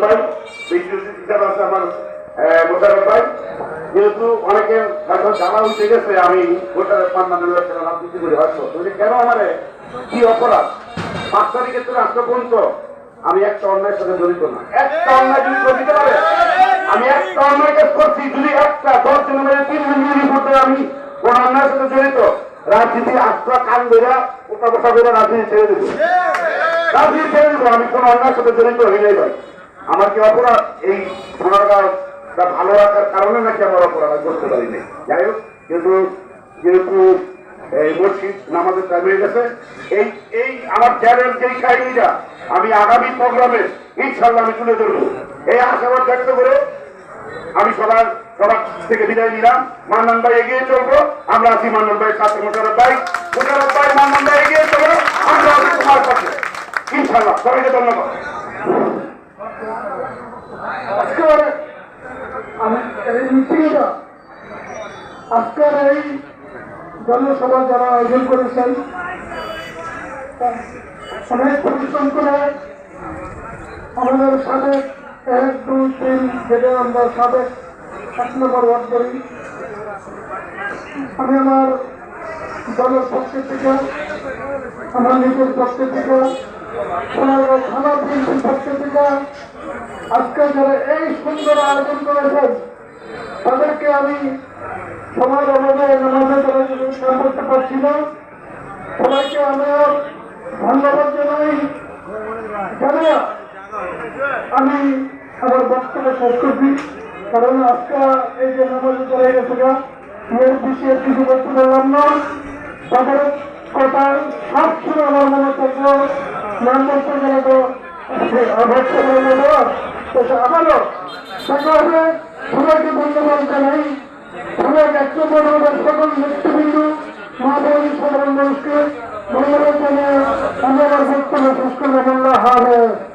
ভাই আছে আমার মোশাররফ ভাই, যেহেতু অনেকের হয়তো জানা উঠে গেছে আমি ভোটারের পার্লামেন্টের রাজনীতি করি, হয়তো কেন আমার কি অপরাধ 5 তারিখে থেকে আজকে পর্যন্ত আমি একটা অন্যায়ের সাথে জড়িত না। একটা অন্যায় যদি করতে পারে, আমি একটা অন্যায় কাজ করছি, যদি একটা 10 জনের 3 জন রিপোর্টে আমি কোন অন্যায়ের সাথে জড়িত, রাজনীতি আস্থা কান বেরা ওটা বসা করে রাজনীতি ছেড়ে দেবো, রাজনীতি ছেড়ে দেবো। আমি কোন অন্যায়ের সাথে জড়িত হয়ে যাই ভাই। আমার কি অপরাধ এই সোনারগাঁও ভালো রাখার কারণে নাকি আমার অপরাধ করতে পারিনি? যাই হোক, কিন্তু যেহেতু এই মসজিদ নামাজের টাইম হয়ে গেছে, এই আমার চ্যানেল যেই কাহিনীটা আমি আগামী প্রোগ্রামে ইনশাল্লাহ আমি তুলে ধরবো, এই আশাবাদ ব্যক্ত করে আমি সবার থেকে বিদায় নিলাম। মান্নান ভাই এগিয়ে চলবো, আমরা আছি মান্নান ভাইয়ের সাথে। মোশাররফ ভাই মান্নান ভাই এগিয়ে চলবো, আমরা আছি তোমার সাথে ইনশাল্লাহ। সবাইকে ধন্যবাদ। আজকের এই জনসভা যারা আয়োজন করেছেন অনেক পরিশ্রম করে আমাদের সাবেক 1, 2, 3 যেটা আমরা সাবেক 1 নম্বর ওয়ার্ড করি, আমি আমার দলের পক্ষের থেকে, আমার নিজের পক্ষের থেকে, সোনারগাঁও থানা বিএনপির পক্ষের থেকে আজকে যারা এই সুন্দর আয়োজন করেছেন তাদেরকে আমি সময়ের অভাবে নামাজে নাম করতে পারছি না, সবাইকে আমার ধন্যবাদ জানাই। জানিয়া আমি আমার বক্তব্য শেষ করছি, কারণ আজকে এই যে নামাজে চলে গেছে এর বিষয়ে কিছু করতে পারলাম না। তাদের কথায় সব শুনে আমার মনে থাকলো, নাম বলতে গেলে তো আমারও সেখানে সবাইকে ধন্যবাদ জানাই। সবাইকে 1 নম্বর ওয়ার্ডের সকল নেতৃবৃন্দ, মা বোন, সাধারণ মানুষকে ধন্যবাদ জানিয়ে আমি আমার বক্তব্য শেষ করলাম। আল্লাহ হাফেজ।